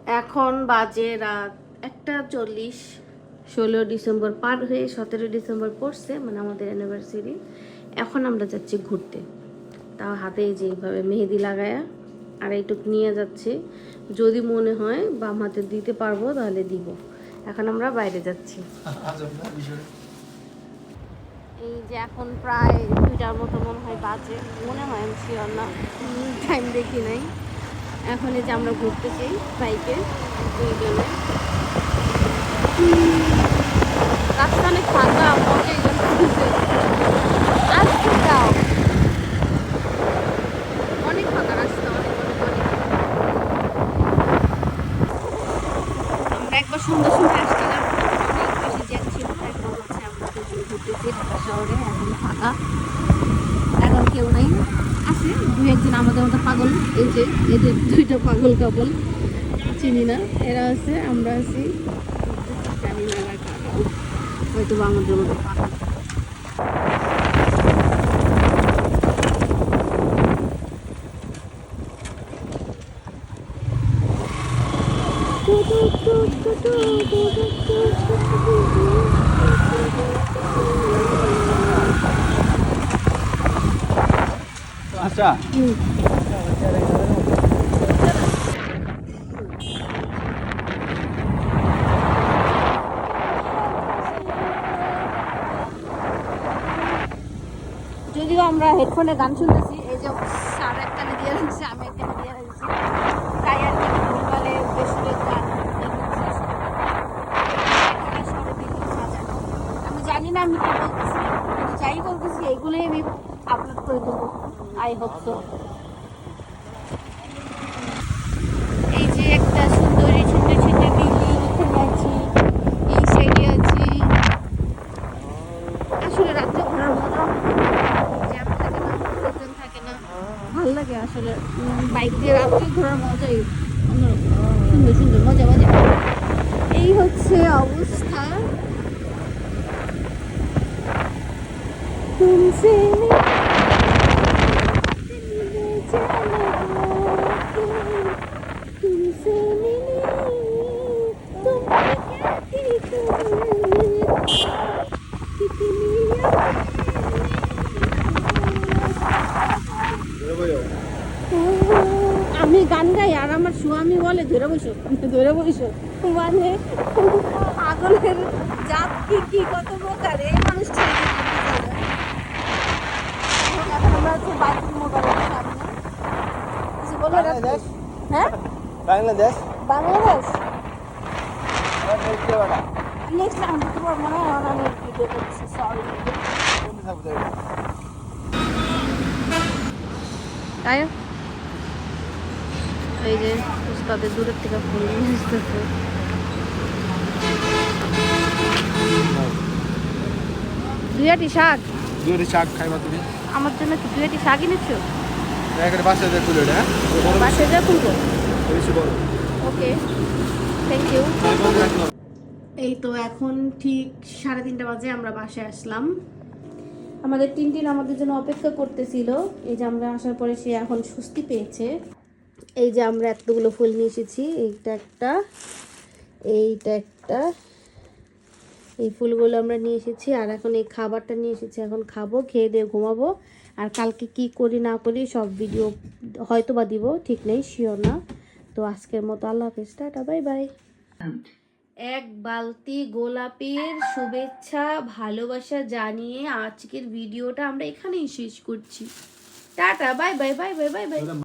এখন বাজে রাত 1:40। 16 ডিসেম্বর পার হয়ে 17 ডিসেম্বর পড়ছে, মানে আমাদের অ্যানিভার্সারি। এখন আমরা যাচ্ছি ঘুরতে, তাও হাতে যেভাবে মেহেদি লাগায়া আর এইটুকু নিয়ে যাচ্ছি। যদি মনে হয় বাম হাতে দিতে পারবো তাহলে দিব। এখন আমরা বাইরে যাচ্ছি। এই যে এখন প্রায় 2টার মতো মনে হয় বাজে, মনে হয়, আমি শিওর না, টাইম দেখি নাই। এখন এই যে আমরা ঘুরতেছি বাইকে দুইজনে। রাস্তা অনেক ফাঁকা, মজাই লাগতেছে। আসতে যাও, অনেক ফাঁকা রাস্তা, অনেক অনেক অনেক। আমরা একবার সন্ধ্যার সময় আসছিলাম, অনেক বেশি জ্যাম ছিল। এখন হচ্ছে আমরা দুজন ঘুরতেছি ঢাকা শহরে, এখন ফাঁকা, এখন কেউ নেই। আছে দুই একজন আমাদের মতো পাগল, এই যে এদের 2টা পাগল কাপল, চিনি না, এরা আছে, আমরা আছি, জানি না এরা কারা, হয়তো আমাদের মতো পাগল। আচ্ছা যদিও আমরা হেডফোনে গান শুনতেছি, এই যে স্যার একটা দিয়ে রাখছে, আমি একটা দিয়ে রাখছি, তাই আর কি মোবাইলে বেশিরভাগ গান সাজানো। আমি জানি না আমি কি বলতেছি, কিন্তু যাই বলতেছি এগুলোই আমি আপলোড করে দেবো, আই হোপ সো। এই যে একটা সুন্দরী ছোট ছোট বিল্ডিং, এখানে আছি, এই সাইডে আছি। আসলে রাত্রে ঘোরার মজা, জ্যাম থাকে না, লোকজন থাকে না, ভালো লাগে আসলে। বাইক দিয়ে রাত্রে ঘোরার মজাই অন্যরকম, সুন্দর সুন্দর, মজা মজা। এই হচ্ছে অবস্থা। তুমসে तुमसे मिली तुम क्या थी আমি গান গাই আর আমার স্বামী বলে ধরে বসো ধরে বসো, মানে পাগলের জাত কি কি কত প্রকার, এই মানুষটা আমরা হচ্ছে বাইকের মোবাইলের সামনে কিছু বলে রাখছি। হ্যাঁ, বাংলাদেশ বাংলাদেশ নেক্সট টাইম দিতে পারবো না, এখন আমি ভিডিও করছি, সরি। তাই এই যে তাদের দূরের থেকে ফুল নিয়ে আসতেছে। দুইটি শাক, দুইটা শাক খাইবা তুমি? আমার জন্য কি দুইটি শাক এনেছো? এখানে বাসা দিয়ে খুলে হ্যাঁ, বাসায় যা খুলবো। বেশি বড়। ওকে, থ্যাংক ইউ। এই তো এখন ঠিক 3:30 বাজে আমরা বাসায় আসলাম। আমাদের টিনটিন আমাদের জন্য অপেক্ষা করতেছিল। এই যে আমরা আসার পরে সে এখন স্বস্তি পেয়েছে। এই যে আমরা এতগুলো ফুল নিয়ে এসেছি, এইটা একটা, এইটা একটা, এই ফুলগুলো আমরা নিয়ে এসেছি। আর এখন এই খাবারটা নিয়ে এসেছি, এখন খাবো, খেয়ে দিয়ে ঘুমাবো। আর কালকে কি করি না করি সব ভিডিও হয়তো বা দিব, ঠিক নেই, শিওর না। তো আজকের মতো আল্লাহ হাফেজ, টাটা, বাই বাই। এক বালতি গোলাপের শুভেচ্ছা ভালোবাসা জানিয়ে আজকের ভিডিওটা আমরা এখানেই শেষ করছি। Tata, bye bye, bye bye, bye bye.